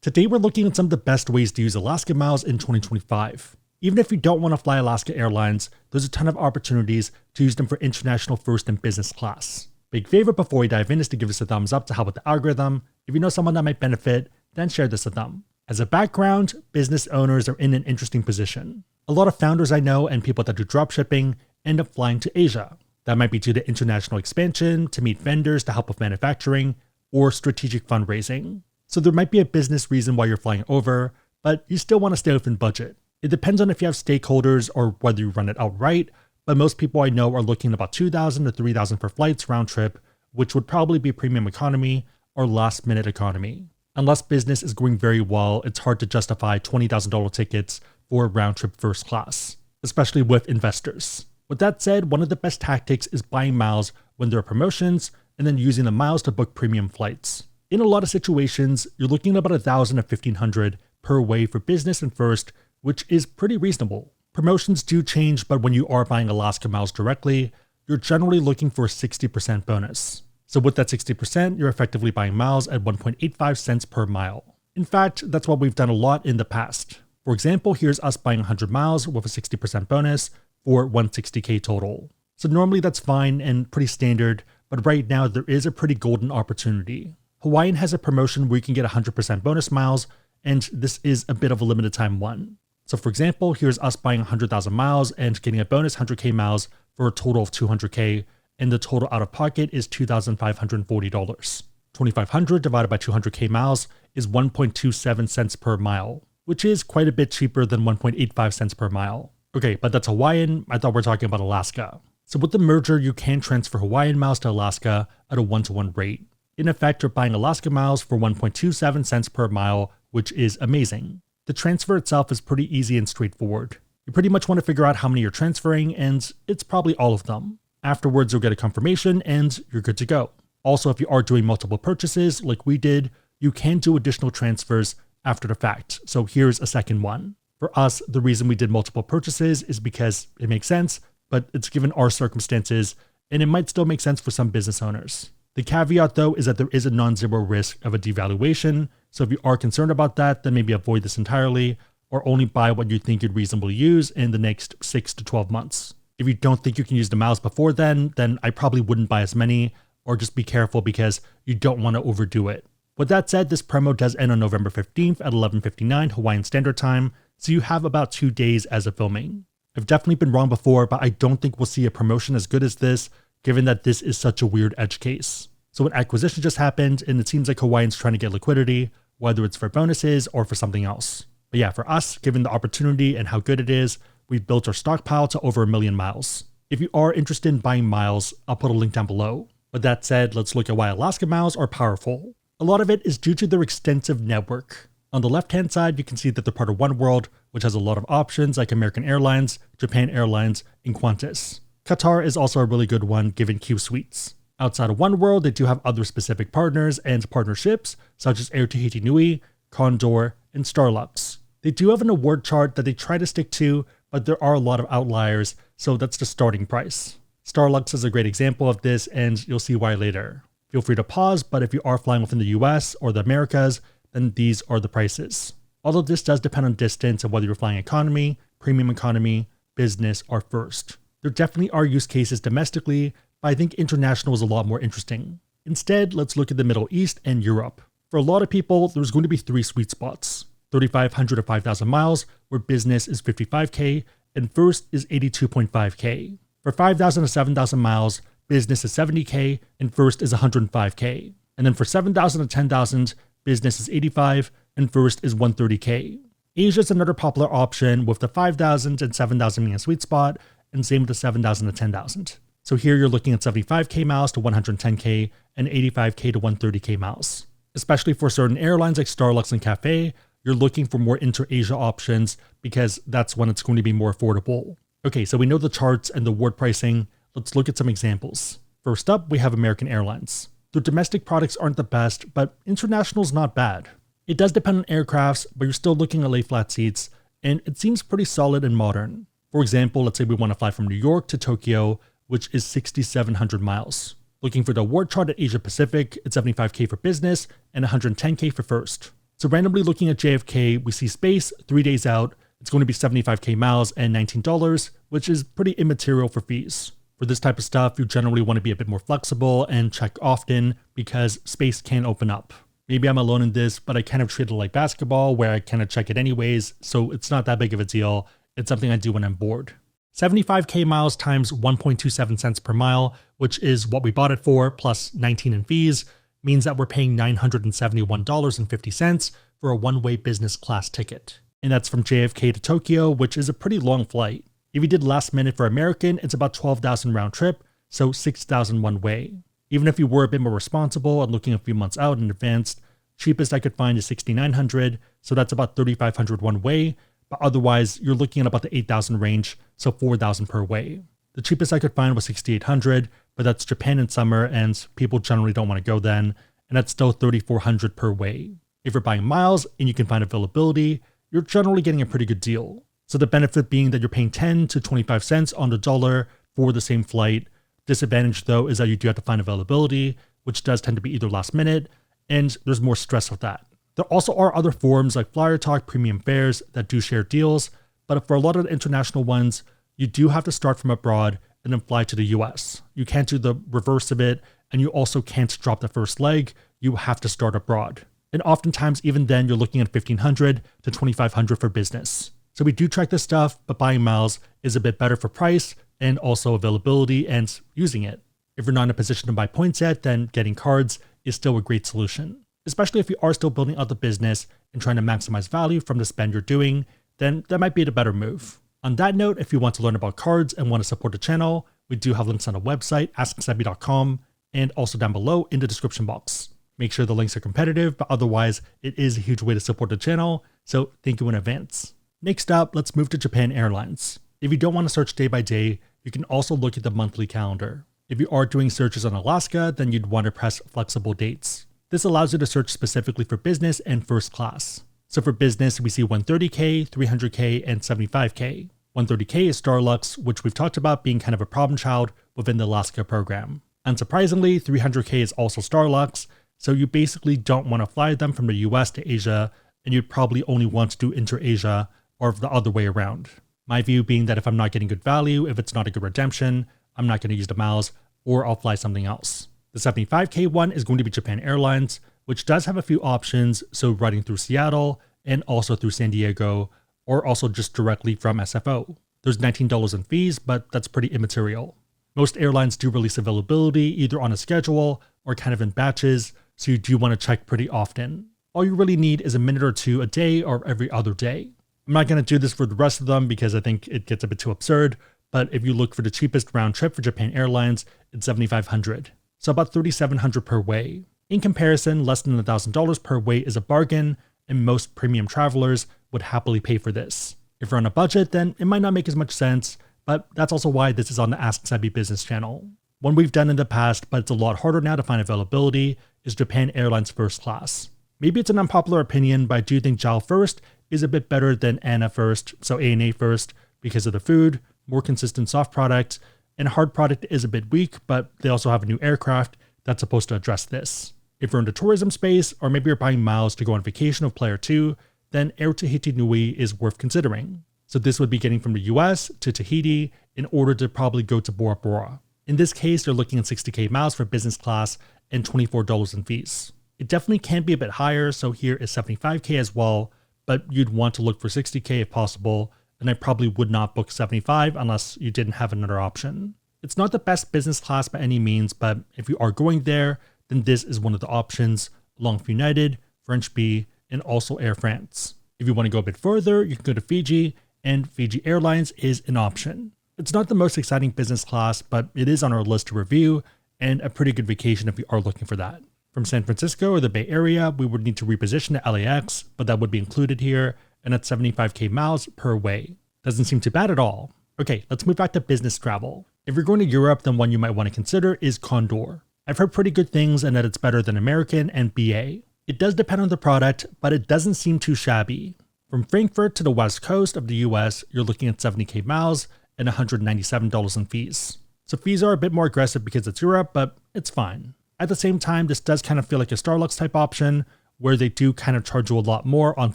Today we're looking at some of the best ways to use Alaska miles in 2025. Even if you don't want to fly Alaska Airlines, there's a ton of opportunities to use them for international first and business class. Big favorite before we dive in is to give us a thumbs up to help with the algorithm. If you know someone that might benefit, then share this with them. As a background, business owners are in an interesting position. A lot of founders I know and people that do dropshipping end up flying to Asia. That might be due to international expansion, to meet vendors to help with manufacturing, or strategic fundraising. So there might be a business reason why you're flying over, but you still want to stay within budget. It depends on if you have stakeholders or whether you run it outright, but most people I know are looking at about $2,000 to $3,000 for flights round trip, which would probably be premium economy or last minute economy. Unless business is going very well, it's hard to justify $20,000 tickets for round trip first class, especially with investors. With that said, one of the best tactics is buying miles when there are promotions and then using the miles to book premium flights. In a lot of situations, you're looking at about $1,000 to $1,500 per way for business and first, which is pretty reasonable. Promotions do change, but when you are buying Alaska miles directly, you're generally looking for a 60% bonus. So with that 60%, you're effectively buying miles at 1.85 cents per mile. In fact, that's what we've done a lot in the past. For example, here's us buying 100 miles with a 60% bonus for $160K total. So normally that's fine and pretty standard, but right now there is a pretty golden opportunity. Hawaiian has a promotion where you can get 100% bonus miles, and this is a bit of a limited time one. So for example, here's us buying 100,000 miles and getting a bonus 100K miles for a total of 200K, and the total out of pocket is $2,540. 2,500 divided by 200K miles is 1.27 cents per mile, which is quite a bit cheaper than 1.85 cents per mile. Okay, but that's Hawaiian. I thought we were talking about Alaska. So with the merger, you can transfer Hawaiian miles to Alaska at a 1-to-1 rate. In effect, you're buying Alaska miles for 1.27 cents per mile, which is amazing. The transfer itself is pretty easy and straightforward. You pretty much want to figure out how many you're transferring, and it's probably all of them. Afterwards, you'll get a confirmation and you're good to go. Also, if you are doing multiple purchases like we did, you can do additional transfers after the fact. So here's a second one. For us, the reason we did multiple purchases is because it makes sense, but it's given our circumstances, and it might still make sense for some business owners. The caveat though is that there is a non-zero risk of a devaluation, so if you are concerned about that, then maybe avoid this entirely, or only buy what you think you'd reasonably use in the next 6 to 12 months. If you don't think you can use the miles before then I probably wouldn't buy as many, or just be careful because you don't want to overdo it. With that said, this promo does end on November 15th at 11:59 Hawaiian Standard Time, so you have about 2 days as of filming. I've definitely been wrong before, but I don't think we'll see a promotion as good as this, given that this is such a weird edge case. So an acquisition just happened, and it seems like Hawaiian's trying to get liquidity, whether it's for bonuses or for something else. But yeah, for us, given the opportunity and how good it is, we've built our stockpile to over 1 million miles. If you are interested in buying miles, I'll put a link down below. With that said, let's look at why Alaska miles are powerful. A lot of it is due to their extensive network. On the left-hand side, you can see that they're part of oneworld, which has a lot of options like American Airlines, Japan Airlines, and Qantas. Qatar is also a really good one given Q Suites. Outside of oneworld, they do have other specific partners and partnerships, such as Air Tahiti Nui, Condor, and Starlux. They do have an award chart that they try to stick to, but there are a lot of outliers, so that's the starting price. Starlux is a great example of this, and you'll see why later. Feel free to pause, but if you are flying within the US or the Americas, then these are the prices. Although this does depend on distance and whether you're flying economy, premium economy, business, or first. There definitely are use cases domestically, but I think international is a lot more interesting. Instead, let's look at the Middle East and Europe. For a lot of people, there's going to be 3 sweet spots. 3,500 to 5,000 miles, where business is 55K, and first is 82.5K. For 5,000 to 7,000 miles, business is 70K, and first is 105K. And then for 7,000 to 10,000, business is 85, and first is 130K. Asia is another popular option, with the 5,000 and 7,000 being a sweet spot, and same with the 7,000 to 10,000. So here you're looking at 75K miles to 110K, and 85K to 130K miles. Especially for certain airlines like Starlux and Cathay, you're looking for more inter-Asia options because that's when it's going to be more affordable. Okay, so we know the charts and the award pricing. Let's look at some examples. First up, we have American Airlines. Their domestic products aren't the best, but international's not bad. It does depend on aircrafts, but you're still looking at lay-flat seats, and it seems pretty solid and modern. For example, let's say we want to fly from New York to Tokyo, which is 6,700 miles. Looking for the award chart at Asia Pacific, it's 75K for business and 110K for first. So randomly looking at JFK, we see space 3 days out. It's going to be 75k miles and $19, which is pretty immaterial for fees. For this type of stuff, you generally want to be a bit more flexible and check often because space can open up. Maybe I'm alone in this, but I kind of treat it like basketball where I kind of check it anyways, so it's not that big of a deal. It's something I do when I'm bored. 75k miles times 1.27 cents per mile, which is what we bought it for, plus 19 in fees, means that we're paying $971.50 for a one-way business class ticket. And that's from JFK to Tokyo, which is a pretty long flight. If you did last minute for American, it's about 12,000 round trip, so 6,000 one way. Even if you were a bit more responsible and looking a few months out in advance, cheapest I could find is 6,900, so that's about 3,500 one way, but otherwise you're looking at about the 8,000 range, so 4,000 per way. The cheapest I could find was 6,800, but that's Japan in summer and people generally don't want to go then, and that's still 3,400 per way. If you're buying miles and you can find availability, you're generally getting a pretty good deal. So the benefit being that you're paying 10 to 25 cents on the dollar for the same flight. Disadvantage though is that you do have to find availability, which does tend to be either last minute, and there's more stress with that. There also are other forums like Flyer Talk Premium Fares that do share deals, but for a lot of the international ones, you do have to start from abroad and then fly to the US. You can't do the reverse of it, and you also can't drop the first leg. You have to start abroad. And oftentimes, even then, you're looking at 1,500 to 2,500 for business. So we do track this stuff, but buying miles is a bit better for price and also availability and using it. If you're not in a position to buy points yet, then getting cards is still a great solution. Especially if you are still building out the business and trying to maximize value from the spend you're doing, then that might be the better move. On that note, if you want to learn about cards and want to support the channel, we do have links on the website, asksebby.com, and also down below in the description box. Make sure the links are competitive, but otherwise, it is a huge way to support the channel, so thank you in advance. Next up, let's move to Japan Airlines. If you don't want to search day by day, you can also look at the monthly calendar. If you are doing searches on Alaska, then you'd want to press flexible dates. This allows you to search specifically for business and first class. So for business, we see 130K, 300K, and 75K. 130K is Starlux, which we've talked about being kind of a problem child within the Alaska program. Unsurprisingly, 300K is also Starlux, so you basically don't want to fly them from the US to Asia, and you'd probably only want to do inter-Asia or the other way around. My view being that if I'm not getting good value, if it's not a good redemption, I'm not going to use the miles, or I'll fly something else. The 75K one is going to be Japan Airlines, which does have a few options, so riding through Seattle and also through San Diego, or also just directly from SFO. There's $19 in fees, but that's pretty immaterial. Most airlines do release availability either on a schedule or kind of in batches, so you do want to check pretty often. All you really need is a minute or two a day or every other day. I'm not going to do this for the rest of them because I think it gets a bit too absurd, but if you look for the cheapest round trip for Japan Airlines, it's $7,500. So about $3,700 per way. In comparison, less than $1,000 per way is a bargain, and most premium travelers would happily pay for this. If you're on a budget, then it might not make as much sense, but that's also why this is on the Ask Sebby business channel. One we've done in the past, but it's a lot harder now to find availability, is Japan Airlines First Class. Maybe it's an unpopular opinion, but I do think JAL First is a bit better than ANA First, so ANA First, because of the food, more consistent soft product, and hard product is a bit weak, but they also have a new aircraft that's supposed to address this. If you're in the tourism space, or maybe you're buying miles to go on vacation with Player 2, then Air Tahiti Nui is worth considering. So this would be getting from the US to Tahiti in order to probably go to Bora Bora. In this case, you're looking at 60k miles for business class and $24 in fees. It definitely can be a bit higher, so here is 75k as well, but you'd want to look for 60k if possible, and I probably would not book 75 unless you didn't have another option. It's not the best business class by any means, but if you are going there, then this is one of the options, along with United, French Bee, and also Air France. If you want to go a bit further, you can go to Fiji, and Fiji Airlines is an option. It's not the most exciting business class, but it is on our list to review, and a pretty good vacation if you are looking for that. From San Francisco or the Bay Area, we would need to reposition to LAX, but that would be included here, and at 75k miles per way. Doesn't seem too bad at all. Okay, let's move back to business travel. If you're going to Europe, then one you might want to consider is Condor. I've heard pretty good things and that it's better than American and BA. It does depend on the product, but it doesn't seem too shabby. From Frankfurt to the west coast of the US, you're looking at 70k miles and $197 in fees. So fees are a bit more aggressive because it's Europe, but it's fine. At the same time, this does kind of feel like a Starlux type option, where they do kind of charge you a lot more on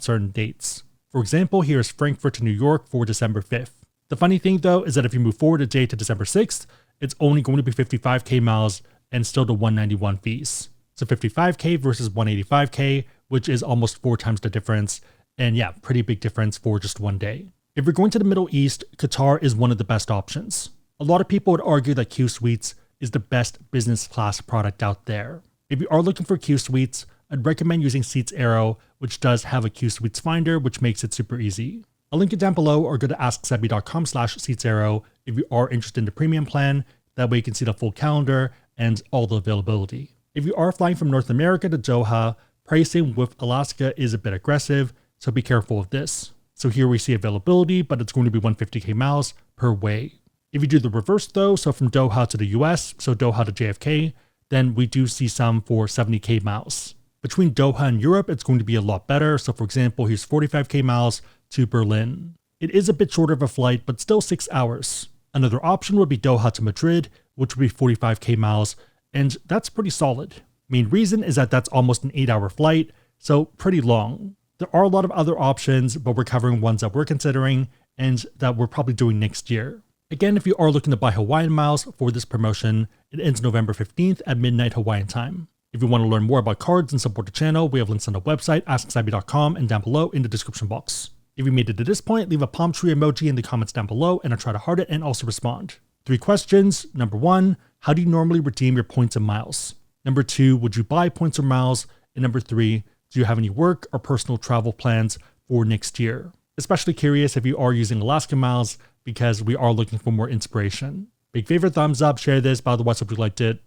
certain dates. For example, here is Frankfurt to New York for December 5th. The funny thing though is that if you move forward a day to December 6th, it's only going to be 55k miles and still the 191 fees. So 55k versus 185k, which is almost 4 times the difference. And yeah, pretty big difference for just one day. If you're going to the Middle East, Qatar is one of the best options. A lot of people would argue that Q Suites is the best business class product out there. If you are looking for Q Suites, I'd recommend using Seats Aero, which does have a Q Suites finder, which makes it super easy. I'll link it down below, or go to asksebby.com/seatsaero if you are interested in the premium plan. That way you can see the full calendar and all the availability. If you are flying from North America to Doha, pricing with Alaska is a bit aggressive, so be careful of this. So here we see availability, but it's going to be 150k miles per way. If you do the reverse though, so from Doha to the US, so Doha to JFK, then we do see some for 70k miles. Between Doha and Europe, it's going to be a lot better. So for example, here's 45k miles to Berlin. It is a bit shorter of a flight, but still 6 hours. Another option would be Doha to Madrid, which would be 45k miles, and that's pretty solid. Main reason is that that's almost an 8-hour flight, so pretty long. There are a lot of other options, but we're covering ones that we're considering and that we're probably doing next year. Again, if you are looking to buy Hawaiian miles for this promotion, it ends November 15th at midnight Hawaiian time. If you want to learn more about cards and support the channel, we have links on the website, asksebby.com, and down below in the description box. If you made it to this point, leave a palm tree emoji in the comments down below, and I'll try to heart it and also respond. 3 questions. Number 1, how do you normally redeem your points and miles? Number 2, would you buy points or miles? And number 3, do you have any work or personal travel plans for next year? Especially curious if you are using Alaska miles, because we are looking for more inspiration. Big favorite, thumbs up, share this, by the way, if you liked it.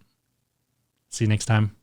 See you next time.